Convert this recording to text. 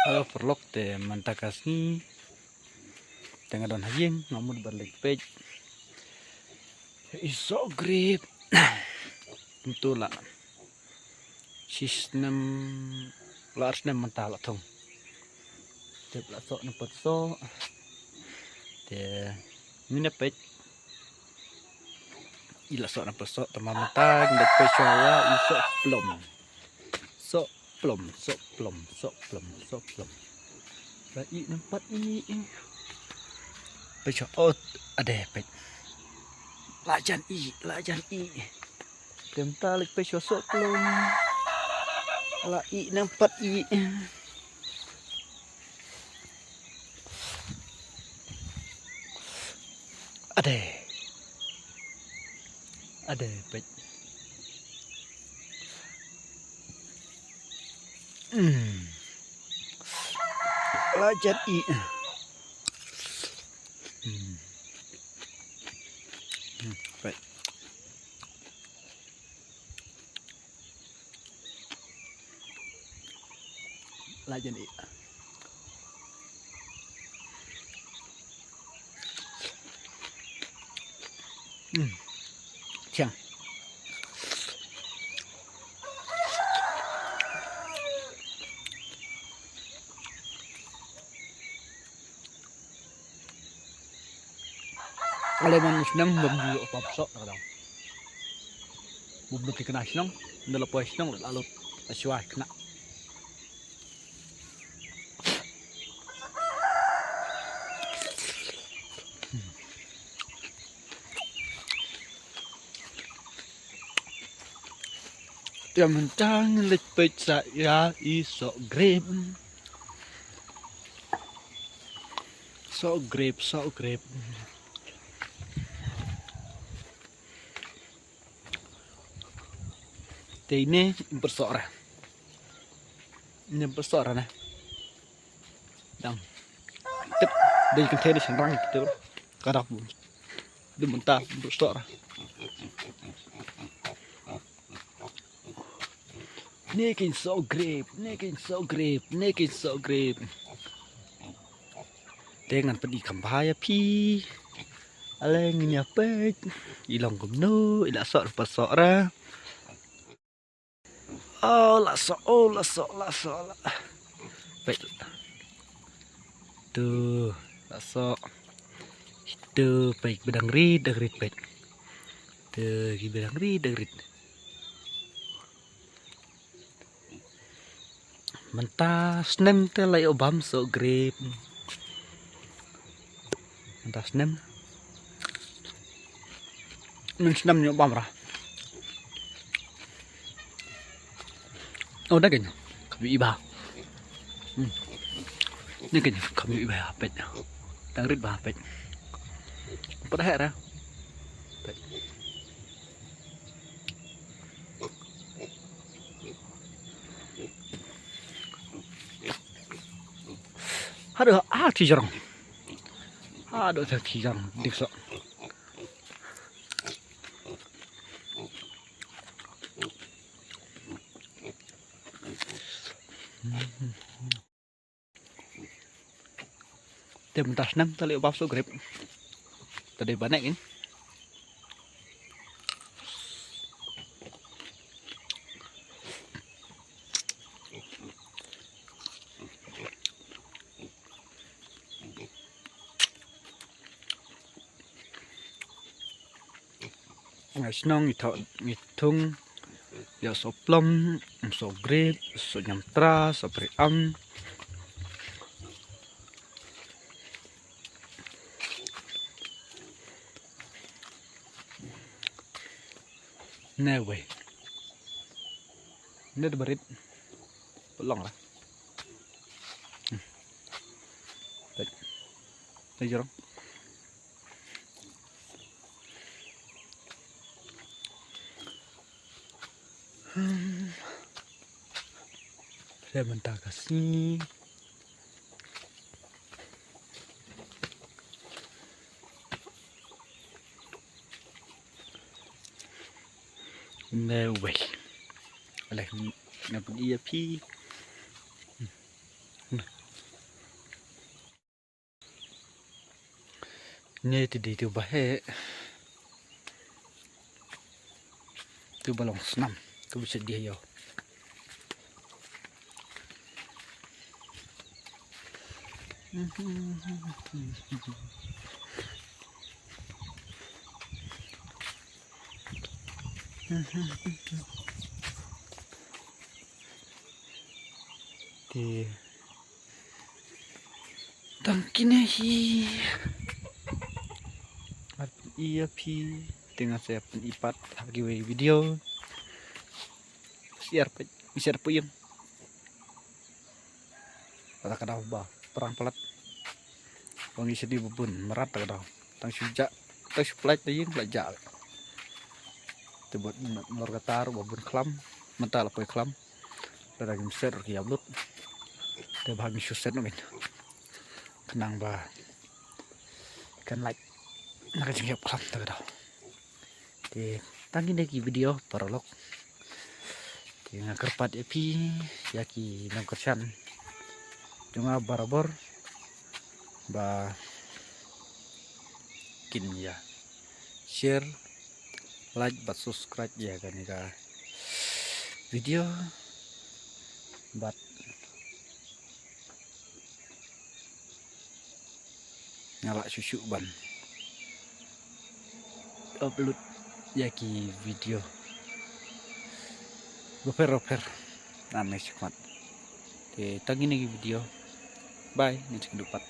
Halo perlok te mantakasni tengah don hayeng ngamud balik page iso grip untuk lah sistem lars nem mental thong te la so na pot so te mine page ila so na pot so tama matag ndak page ya iso plom so plom so plom so plom so plom la i nampat i page out ada page lajan i tem talik page so plom la i nampat i ada page lajan i page lajan i chang aleman senang bambu apa sok kadang bumbu kena senang dalam poin senang lalu asyai kena tiap mentang lepet saya iso grip so grip ini bersuara nah dang tep dari container senrang gitu kadang itu mentah bersuara Nekin so grip dengan pedi kampaya pi aleng ini apa ilang kumno ila sok pasora la baik tuh la sok itu baik bedang rid baik tuh bedang rid mentas nem telai obam so grip mentas nem nem nyobam rah udah kayaknya kami iba ini kayaknya kami iba hapet dangrit bah hapet apa dah ya aduh thì jarang aduh thì jarang dikso tem tas nem tali bab so grip tadi banyak ini senang ngitung ya so plom so grip so nyamtra so priam no way ini ada berit pelong lah tadi jarang saya mentah kasih no way Alek na pag-iya pi Ini tadi itu bahe. Itu balong senam. Itu bisa dia yo. Di tangkinya iya pi dengan saya penipat lagi video share puyem kata kata bah perang pelat wangi sedih bubun merat kata tang sujak tang suplai taying belajar tebut nor katar bubun kelam mental apa kelam ada game set ki upload te bahagi suset nungin kenang bah kan like nak jengkel kelam kata di tangin lagi video parolog di ngakerpat epi yaki nangkersan cuma barabor ba kin ya share like but subscribe ya kan ika video but nyala susu ban upload yaki video goper aneh sekuat tangin lagi video bye nih cekedupat